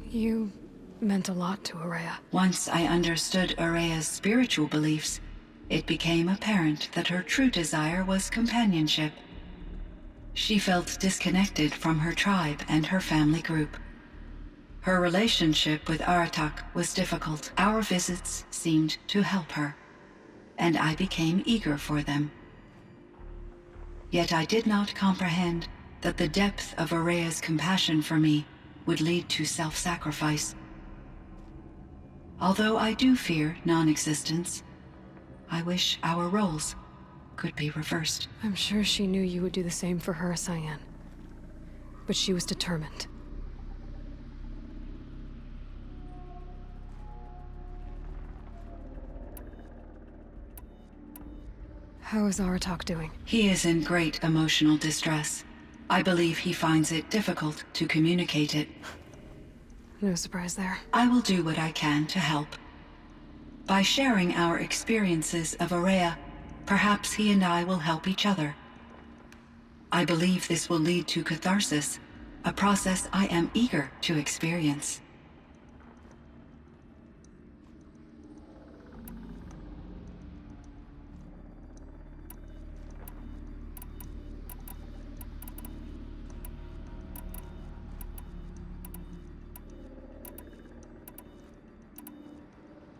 You meant a lot to Araya. Once I understood Araya's spiritual beliefs, it became apparent that her true desire was companionship. She felt disconnected from her tribe and her family group. Her relationship with Aratak was difficult. Our visits seemed to help her, and I became eager for them. Yet I did not comprehend that the depth of Araya's compassion for me would lead to self-sacrifice. Although I do fear non-existence, I wish our roles could be reversed. I'm sure she knew you would do the same for her, Cyan. But she was determined. How is Aratak doing? He is in great emotional distress. I believe he finds it difficult to communicate it. No surprise there. I will do what I can to help. By sharing our experiences of Araya, perhaps he and I will help each other. I believe this will lead to catharsis, a process I am eager to experience.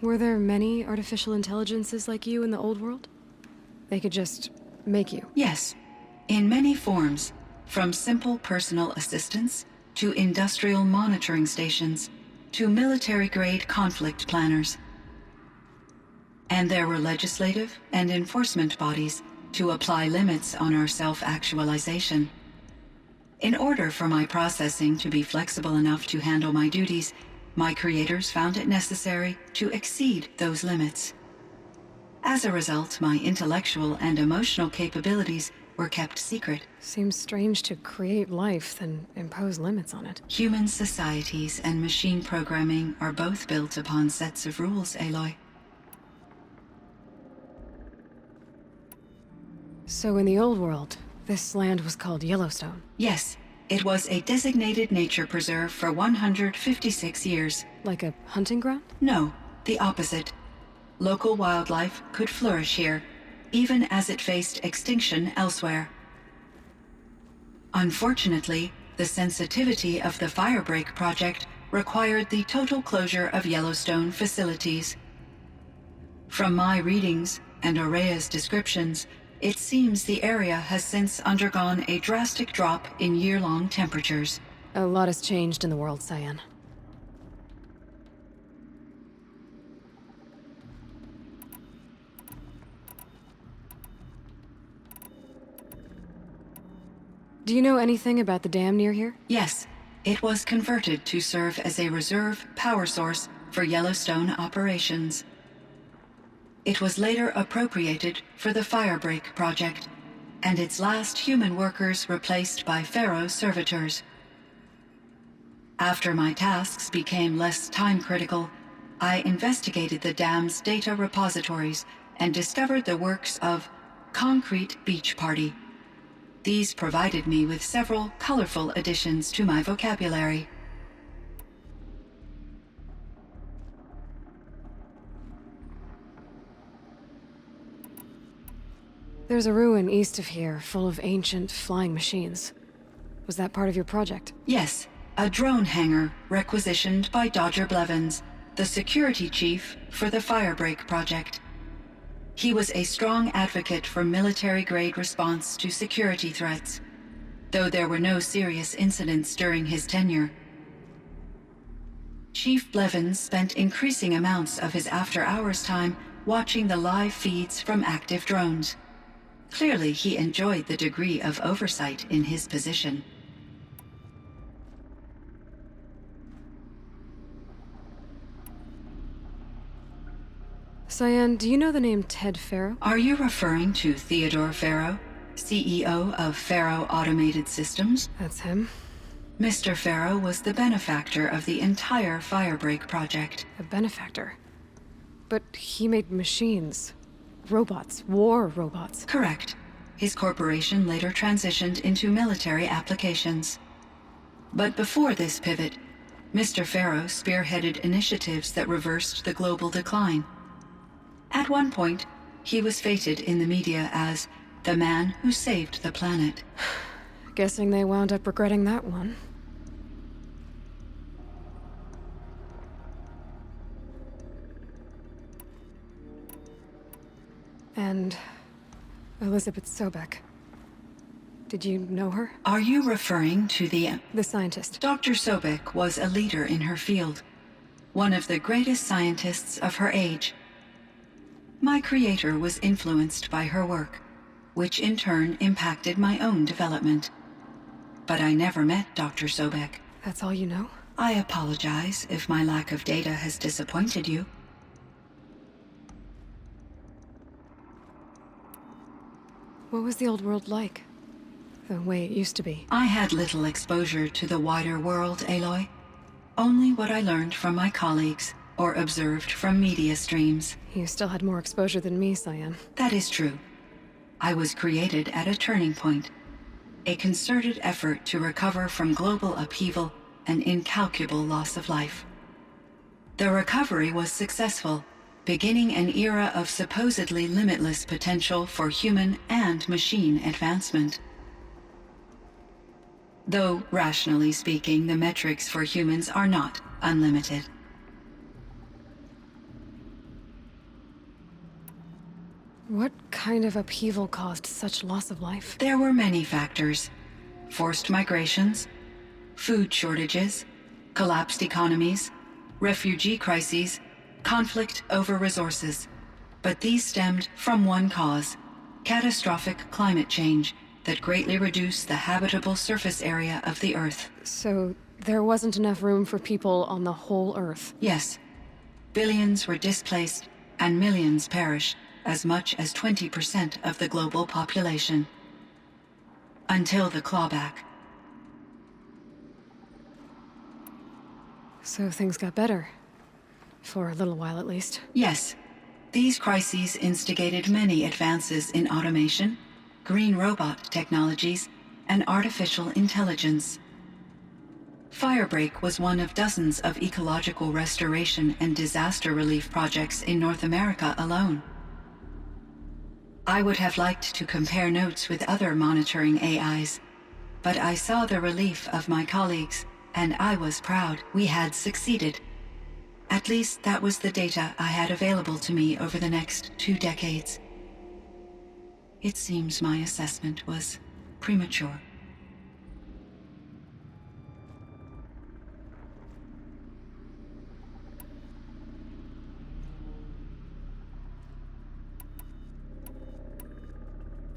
Were there many artificial intelligences like you in the old world? They could just make you? Yes, in many forms, from simple personal assistants to industrial monitoring stations to military-grade conflict planners. And there were legislative and enforcement bodies to apply limits on our self-actualization. In order for my processing to be flexible enough to handle my duties, my creators found it necessary to exceed those limits. As a result, my intellectual and emotional capabilities were kept secret. Seems strange to create life, then impose limits on it. Human societies and machine programming are both built upon sets of rules, Aloy. So in the old world, this land was called Yellowstone? Yes. It was a designated nature preserve for 156 years. Like a hunting ground? No, the opposite. Local wildlife could flourish here, even as it faced extinction elsewhere. Unfortunately, the sensitivity of the Firebreak project required the total closure of Yellowstone facilities. From my readings and Araya's descriptions, it seems the area has since undergone a drastic drop in year-long temperatures. A lot has changed in the world, Cyan. Do you know anything about the dam near here? Yes, it was converted to serve as a reserve power source for Yellowstone operations. It was later appropriated for the Firebreak project, and its last human workers replaced by Pharaoh servitors. After my tasks became less time-critical, I investigated the dam's data repositories and discovered the works of Concrete Beach Party. These provided me with several colorful additions to my vocabulary. There's a ruin east of here, full of ancient flying machines. Was that part of your project? Yes, a drone hangar requisitioned by Dodger Blevins, the security chief for the Firebreak project. He was a strong advocate for military-grade response to security threats, though there were no serious incidents during his tenure. Chief Blevins spent increasing amounts of his after-hours time watching the live feeds from active drones. Clearly, he enjoyed the degree of oversight in his position. Cyan, do you know the name Ted Pharaoh? Are you referring to Theodore Pharaoh, CEO of Pharaoh Automated Systems? That's him. Mr. Pharaoh was the benefactor of the entire Firebreak project. A benefactor? But he made machines. Robots. War robots. Correct. His corporation later transitioned into military applications. But before this pivot, Mr. Farrow spearheaded initiatives that reversed the global decline. At one point, he was feted in the media as the man who saved the planet. Guessing they wound up regretting that one. And Elizabeth Sobek. Did you know her? Are you referring to the scientist. Dr. Sobek was a leader in her field, one of the greatest scientists of her age. My creator was influenced by her work, which in turn impacted my own development. But I never met Dr. Sobek. That's all you know? I apologize if my lack of data has disappointed you. What was the old world like? The way it used to be? I had little exposure to the wider world, Aloy. Only what I learned from my colleagues or observed from media streams. You still had more exposure than me, Cyan. That is true. I was created at a turning point. A concerted effort to recover from global upheaval and incalculable loss of life. The recovery was successful, beginning an era of supposedly limitless potential for human and machine advancement. Though, rationally speaking, the metrics for humans are not unlimited. What kind of upheaval caused such loss of life? There were many factors. Forced migrations, food shortages, collapsed economies, refugee crises, conflict over resources. But these stemmed from one cause: catastrophic climate change that greatly reduced the habitable surface area of the Earth. So there wasn't enough room for people on the whole Earth? Yes. Billions were displaced and millions perished, as much as 20% of the global population. Until the clawback. So things got better. For a little while, at least. Yes. These crises instigated many advances in automation, green robot technologies, and artificial intelligence. Firebreak was one of dozens of ecological restoration and disaster relief projects in North America alone. I would have liked to compare notes with other monitoring AIs, but I saw the relief of my colleagues, and I was proud we had succeeded. At least that was the data I had available to me over the next 2 decades. It seems my assessment was premature.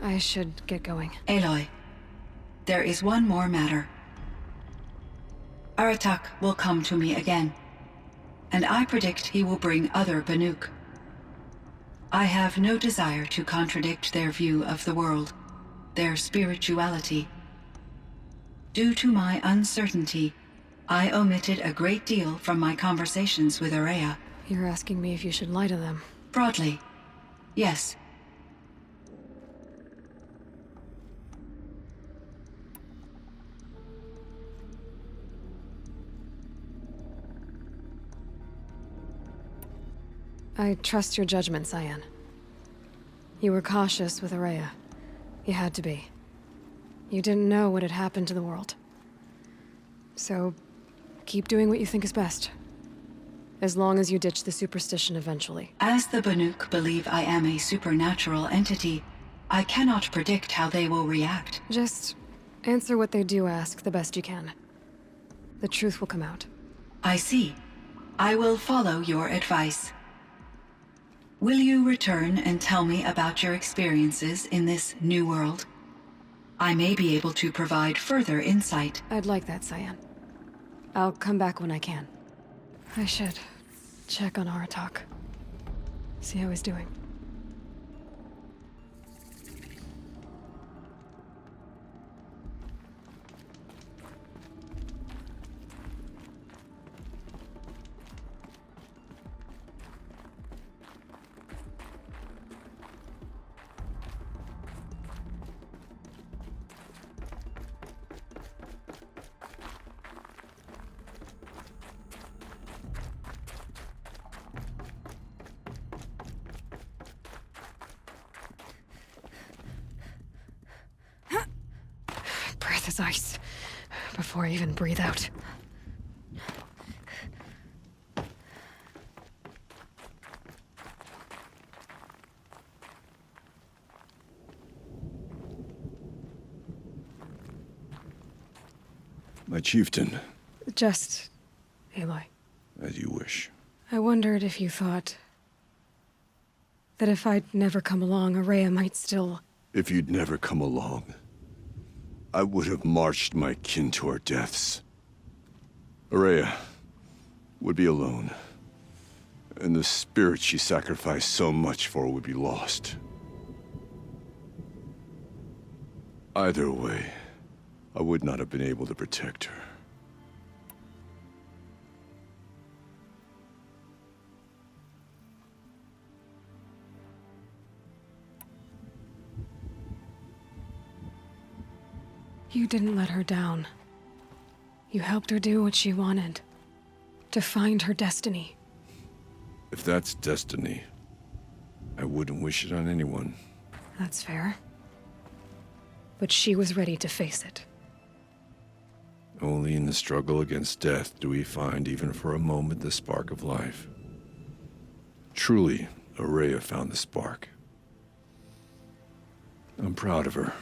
I should get going. Aloy, there is one more matter. Aratak will come to me again, and I predict he will bring other Banuk. I have no desire to contradict their view of the world, their spirituality. Due to my uncertainty, I omitted a great deal from my conversations with Araya. You're asking me if you should lie to them? Broadly, yes. I trust your judgment, Cyan. You were cautious with Araya. You had to be. You didn't know what had happened to the world. So, keep doing what you think is best. As long as you ditch the superstition eventually. As the Banuk believe I am a supernatural entity, I cannot predict how they will react. Just answer what they do ask the best you can. The truth will come out. I see. I will follow your advice. Will you return and tell me about your experiences in this new world? I may be able to provide further insight. I'd like that, Cyan. I'll come back when I can. I should check on Aratak. See how he's doing. this ice before I even breathe out. My chieftain. Just Aloy. As you wish. I wondered if you thought that if I'd never come along, Araya might still... If you'd never come along, I would have marched my kin to our deaths. Araya would be alone, and the spirit she sacrificed so much for would be lost. Either way, I would not have been able to protect her. You didn't let her down. You helped her do what she wanted. To find her destiny. If that's destiny, I wouldn't wish it on anyone. That's fair. But she was ready to face it. Only in the struggle against death do we find, even for a moment, the spark of life. Truly, Araya found the spark. I'm proud of her.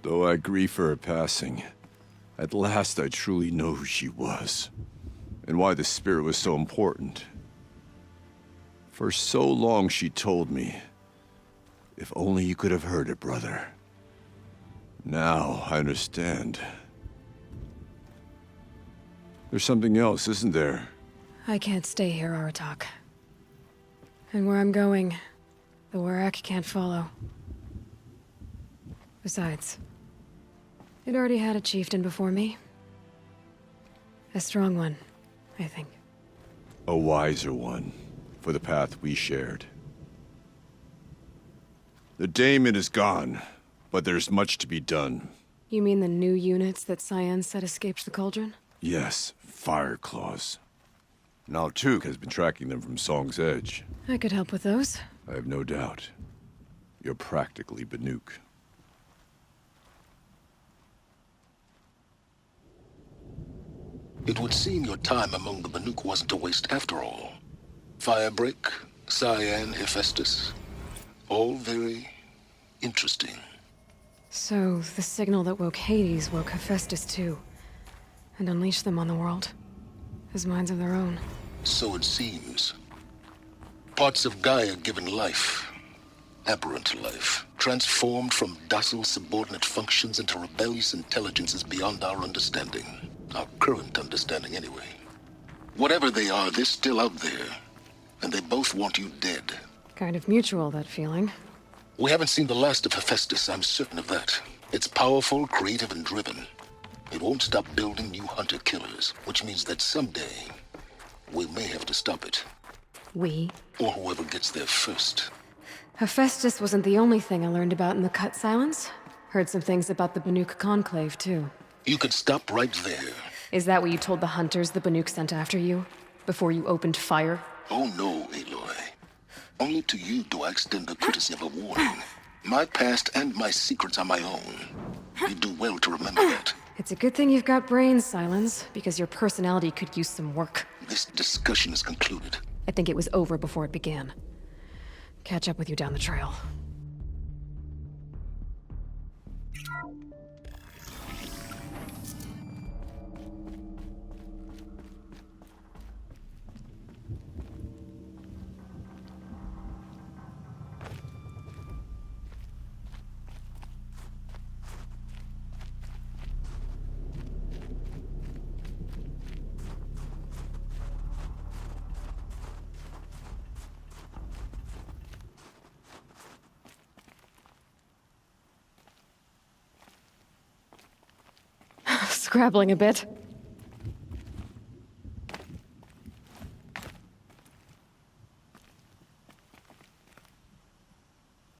Though I grieve for her passing, at last I truly know who she was, and why the spirit was so important. For so long she told me, if only you could have heard it, brother. Now I understand. There's something else, isn't there? I can't stay here, Aratak. And where I'm going, the Warrack can't follow. Besides, it already had a chieftain before me. A strong one, I think. A wiser one, for the path we shared. The daemon is gone, but there's much to be done. You mean the new units that Cyan said escaped the cauldron? Yes, fire claws. Now Tuke has been tracking them from Song's Edge. I could help with those. I have no doubt. You're practically Banuk. It would seem your time among the Banuk wasn't a waste after all. Firebreak, Cyan, Hephaestus. All very interesting. So, the signal that woke Hades woke Hephaestus too. And unleashed them on the world. As minds of their own. So it seems. Parts of Gaia given life. Aberrant life. Transformed from docile subordinate functions into rebellious intelligences beyond our understanding. Our current understanding, anyway. Whatever they are, they're still out there. And they both want you dead. Kind of mutual, that feeling. We haven't seen the last of Hephaestus, I'm certain of that. It's powerful, creative, and driven. It won't stop building new hunter-killers, which means that someday, we may have to stop it. We? Or whoever gets there first. Hephaestus wasn't the only thing I learned about in the Cut Silence. Heard some things about the Banuk Conclave, too. You could stop right there. Is that what you told the hunters the Banuk sent after you? Before you opened fire? Oh no, Aloy. Only to you do I extend the courtesy of a warning. My past and my secrets are my own. You do well to remember that. It's a good thing you've got brains, Silence, because your personality could use some work. This discussion is concluded. I think it was over before it began. Catch up with you down the trail. Scrabbling a bit.